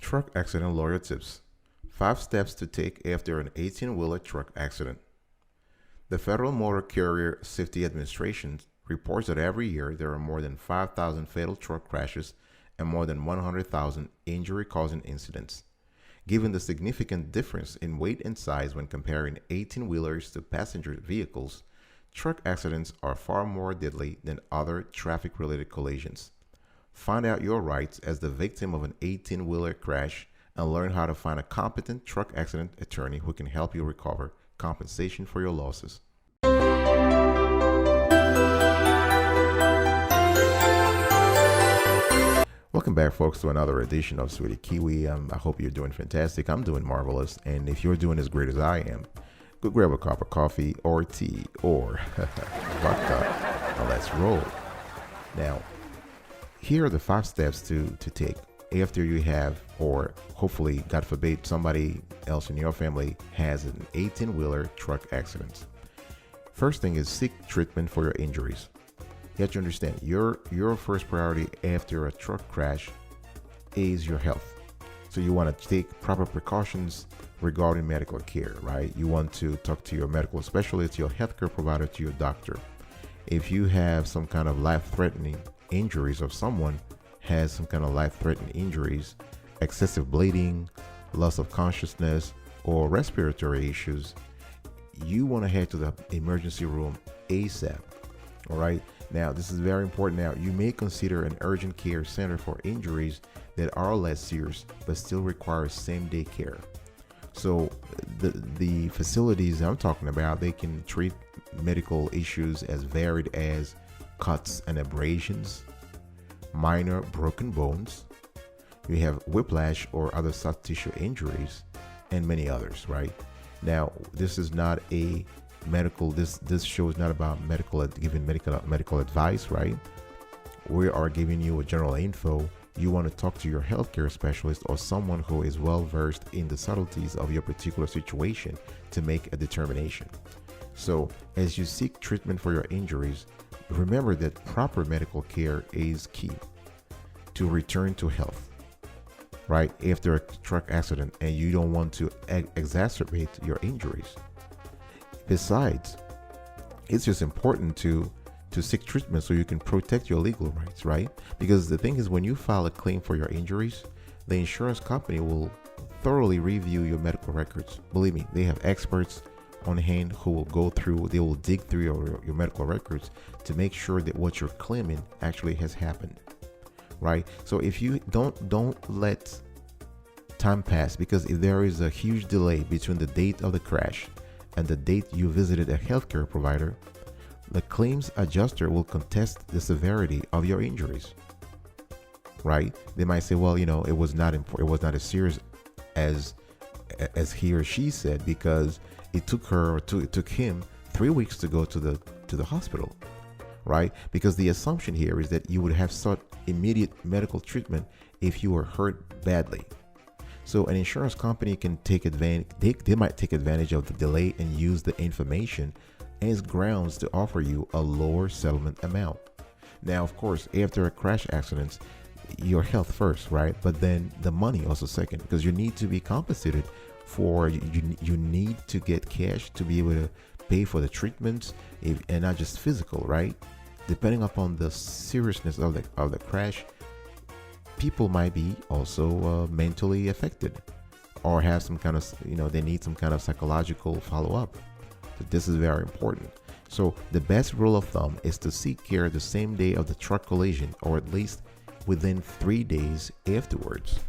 Truck accident lawyer tips. 5 steps to take after an 18-wheeler truck accident. The Federal Motor Carrier Safety Administration reports that every year there are more than 5,000 fatal truck crashes and more than 100,000 injury-causing incidents. Given the significant difference in weight and size when comparing 18-wheelers to passenger vehicles, truck accidents are far more deadly than other traffic-related collisions. Find out your rights as the victim of an 18-wheeler crash and learn how to find a competent truck accident attorney who can help you recover compensation for your losses. Welcome back, folks, to another edition of Sweetie Kiwi. I hope you're doing fantastic. I'm doing marvelous. And if you're doing as great as I am, go grab a cup of coffee or tea or vodka and let's roll. Now, here are the 5 steps to take after you have, or hopefully, God forbid, somebody else in your family has an 18-wheeler truck accident. First thing is seek treatment for your injuries. You have to understand, your first priority after a truck crash is your health. So you want to take proper precautions regarding medical care, right? You want to talk to your medical specialist, your healthcare provider, to your doctor. If you have some kind of life-threatening injuries, or someone has some kind of life-threatening injuries, excessive bleeding, loss of consciousness, or respiratory issues, you want to head to the emergency room ASAP. All right. Now, this is very important. Now, you may consider an urgent care center for injuries that are less serious but still require same-day care. So the facilities I'm talking about, they can treat medical issues as varied as cuts and abrasions, minor broken bones, you have whiplash or other soft tissue injuries, and many others, right? Now, this is not a medical, this show is not about giving medical advice, right? We are giving you a general info. You want to talk to your healthcare specialist or someone who is well versed in the subtleties of your particular situation to make a determination. So as you seek treatment for your injuries, remember that proper medical care is key to return to health, right? After a truck accident, and you don't want to exacerbate your injuries. Besides, it's just important to seek treatment so you can protect your legal rights, right? Because the thing is, when you file a claim for your injuries, the insurance company will thoroughly review your medical records. Believe me, they have experts on hand who will go through, they will dig through your medical records to make sure that what you're claiming actually has happened, right? So if you don't let time pass, because if there is a huge delay between the date of the crash and the date you visited a healthcare provider, the claims adjuster will contest the severity of your injuries, right? They might say, well, it was not important, it was not as serious as he or she said, because it took him 3 weeks to go to the hospital, right? Because the assumption here is that you would have sought immediate medical treatment if you were hurt badly. So an insurance company can take advantage, they might take advantage of the delay and use the information as grounds to offer you a lower settlement amount. Now, of course, after a crash accident, your health first, right? But then the money also second, because you need to be compensated for, you need to get cash to be able to pay for the treatments, and not just physical, right? Depending upon the seriousness of the crash, people might be also mentally affected, or have some kind of, they need some kind of psychological follow-up. So this is very important. So the best rule of thumb is to seek care the same day of the truck collision, or at least within 3 days afterwards.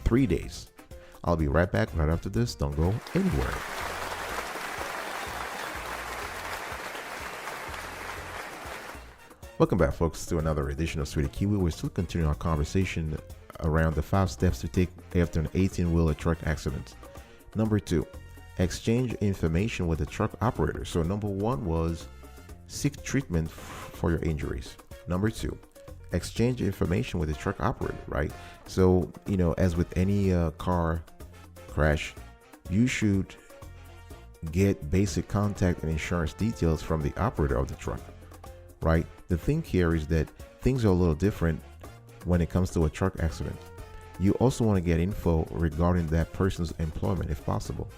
3 days. I'll be right back right after this. Don't go anywhere. Welcome back, folks, to another edition of Sweetie Kiwi. We're still continuing our conversation around the 5 steps to take after an 18-wheeler truck accident. Number 2, exchange information with the truck operator. So number 1 was seek treatment for your injuries. Number 2, exchange information with the truck operator, right? So, as with any car crash, you should get basic contact and insurance details from the operator of the truck, right? The thing here is that things are a little different when it comes to a truck accident. You also want to get info regarding that person's employment if possible,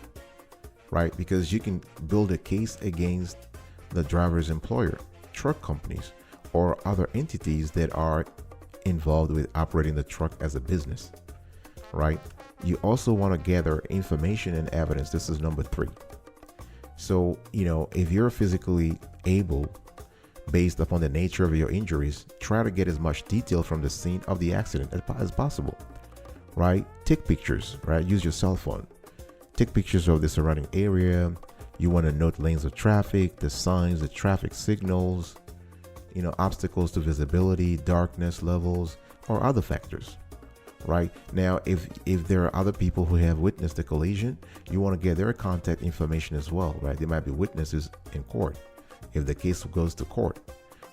right? Because you can build a case against the driver's employer, truck companies, or other entities that are involved with operating the truck as a business, right? You also want to gather information and evidence. This is number 3. So, if you're physically able, based upon the nature of your injuries, try to get as much detail from the scene of the accident as possible, right? Take pictures, right? Use your cell phone. Take pictures of the surrounding area. You want to note lanes of traffic, the signs, the traffic signals, obstacles to visibility, darkness levels, or other factors, right? Now, if there are other people who have witnessed the collision, you want to get their contact information as well, right? There might be witnesses in court if the case goes to court,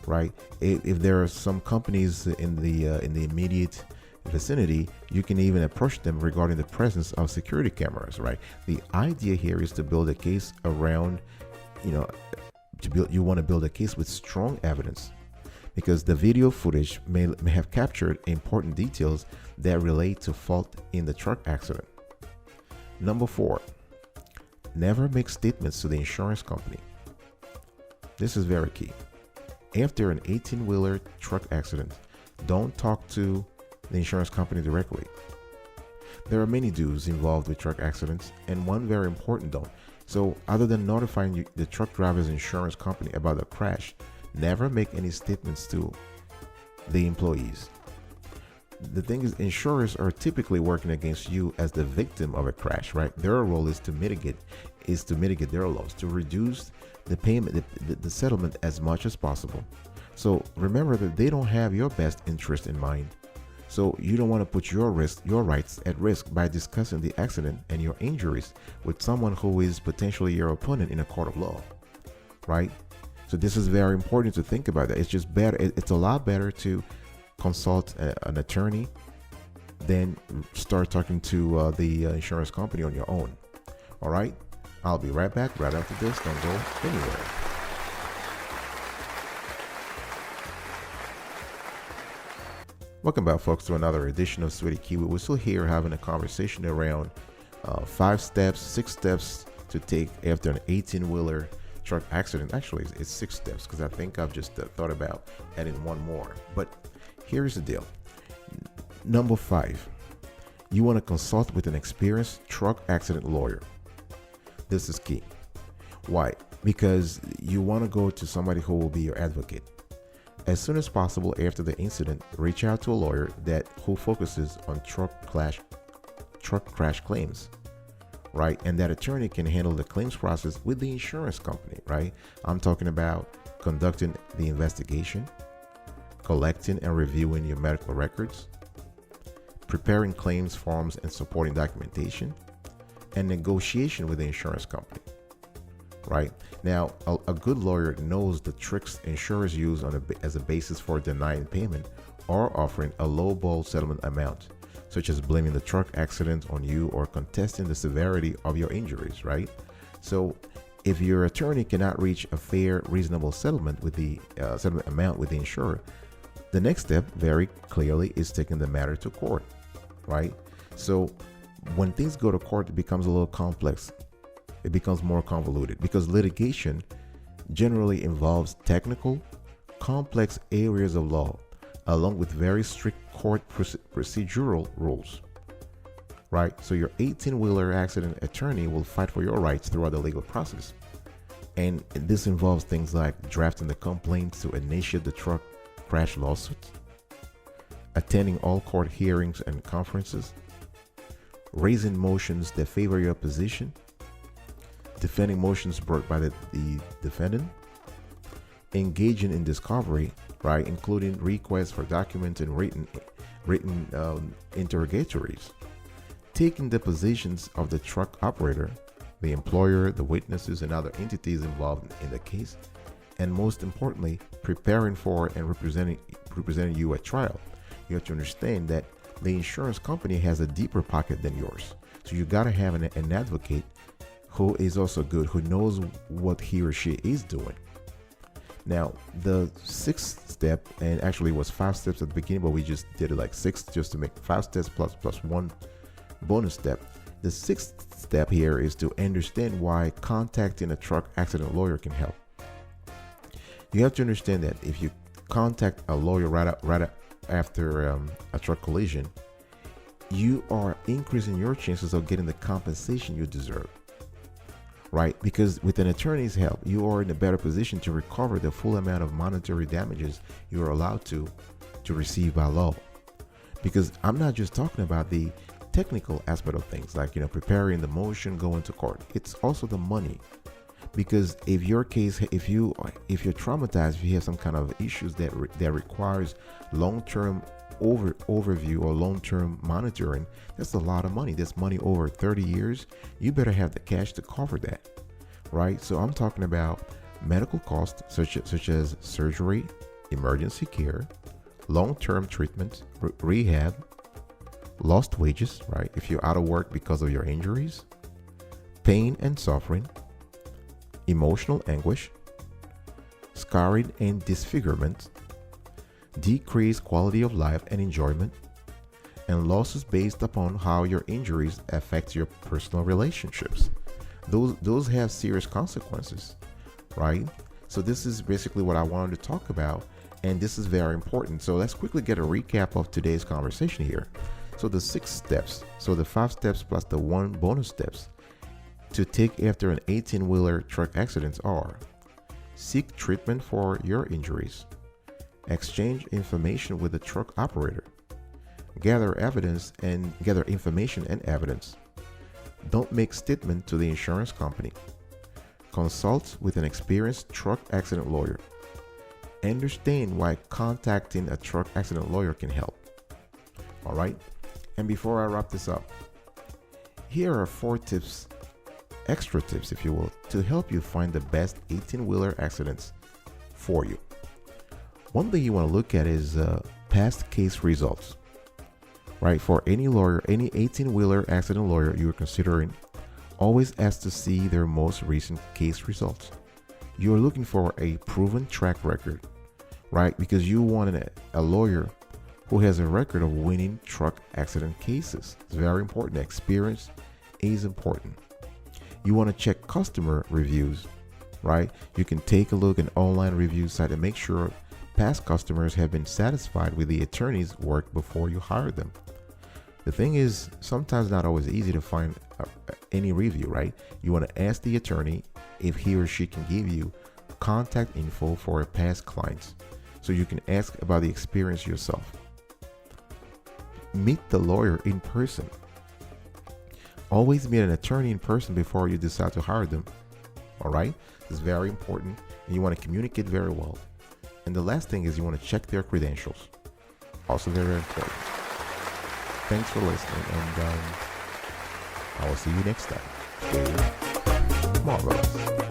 right? If there are some companies in the immediate vicinity, you can even approach them regarding the presence of security cameras, right? The idea here is to build a case around, you want to build a case with strong evidence, because the video footage may have captured important details that relate to fault in the truck accident. Number 4, never make statements to the insurance company. This is very key. After an 18-wheeler truck accident, don't talk to the insurance company directly. There are many do's involved with truck accidents, and one very important don't. So other than notifying the truck driver's insurance company about the crash, never make any statements to the employees. The thing is, insurers are typically working against you as the victim of a crash, right? Their role is to mitigate their loss, to reduce the payment, the settlement as much as possible. So remember that they don't have your best interest in mind. So you don't want to put your rights at risk by discussing the accident and your injuries with someone who is potentially your opponent in a court of law, right? So this is very important to think about that. It's just better. It's a lot better to consult an attorney than start talking to the insurance company on your own. All right. I'll be right back right after this. Don't go anywhere. Welcome back, folks, to another edition of Sweetie Kiwi. We're still here having a conversation around 6 steps to take after an 18-wheeler truck accident. Actually, it's 6 steps, because I think I've just thought about adding one more. But here's the deal. Number 5, you want to consult with an experienced truck accident lawyer. This is key. Why? Because you want to go to somebody who will be your advocate. As soon as possible after the incident, reach out to a lawyer who focuses on truck crash claims, right? And that attorney can handle the claims process with the insurance company, right? I'm talking about conducting the investigation, collecting and reviewing your medical records, preparing claims forms and supporting documentation, and negotiation with the insurance company, right? Now, a good lawyer knows the tricks insurers use as a basis for denying payment or offering a lowball settlement amount, such as blaming the truck accident on you or contesting the severity of your injuries, right? So if your attorney cannot reach a fair, reasonable settlement with the settlement amount with the insurer, the next step very clearly is taking the matter to court, right? So when things go to court, it becomes a little complex. It becomes more convoluted because litigation generally involves technical, complex areas of law, along with very strict court procedural rules, right? So your 18-wheeler accident attorney will fight for your rights throughout the legal process. And this involves things like drafting the complaints to initiate the truck crash lawsuit, attending all court hearings and conferences, raising motions that favor your position, defending motions brought by the defendant, engaging in discovery, right, including requests for documents and written interrogatories, taking the positions of the truck operator, the employer, the witnesses, and other entities involved in the case, and most importantly, preparing for and representing you at trial. You have to understand that the insurance company has a deeper pocket than yours. So you got to have an advocate who is also good, who knows what he or she is doing. Now, the sixth step, and actually it was 5 steps at the beginning, but we just did it like six just to make 5 steps plus one bonus step. The sixth step here is to understand why contacting a truck accident lawyer can help. You have to understand that if you contact a lawyer right after a truck collision, you are increasing your chances of getting the compensation you deserve, right? Because with an attorney's help, you are in a better position to recover the full amount of monetary damages you are allowed to receive by law. Because I'm not just talking about the technical aspect of things, like, preparing the motion, going to court. It's also the money. Because if you're traumatized, if you have some kind of issues that requires long-term overview or long-term monitoring, that's a lot of money. That's money over 30 years. You better have the cash to cover that, right? So I'm talking about medical costs such as surgery, emergency care, long-term treatment, rehab, lost wages, right? If you're out of work because of your injuries, pain and suffering, emotional anguish, scarring and disfigurement, decreased quality of life and enjoyment, and losses based upon how your injuries affect your personal relationships. Those have serious consequences, right? So this is basically what I wanted to talk about, and this is very important. So let's quickly get a recap of today's conversation here. So the 6 steps, so the 5 steps plus the 1 bonus steps to take after an 18-wheeler truck accident are: seek treatment for your injuries, exchange information with the truck operator, gather information and evidence, don't make statement to the insurance company, consult with an experienced truck accident lawyer, understand why contacting a truck accident lawyer can help. All right. And before I wrap this up, here are 4 tips, extra tips, if you will, to help you find the best 18-wheeler accidents for you. One thing you want to look at is past case results, right? For any lawyer, any 18-wheeler accident lawyer you're considering, always ask to see their most recent case results. You're looking for a proven track record, right? Because you want a lawyer who has a record of winning truck accident cases. It's very important. Experience is important. You want to check customer reviews, right? You can take a look at online review site and make sure past customers have been satisfied with the attorney's work before you hire them. The thing is, sometimes not always easy to find any review, right? You want to ask the attorney if he or she can give you contact info for a past clients, so you can ask about the experience yourself. Meet the lawyer in person. Always meet an attorney in person before you decide to hire them. All right? This is very important, and you want to communicate very well. And the last thing is you want to check their credentials. Also very important. Thanks for listening, and I will see you next time. Stay marvelous.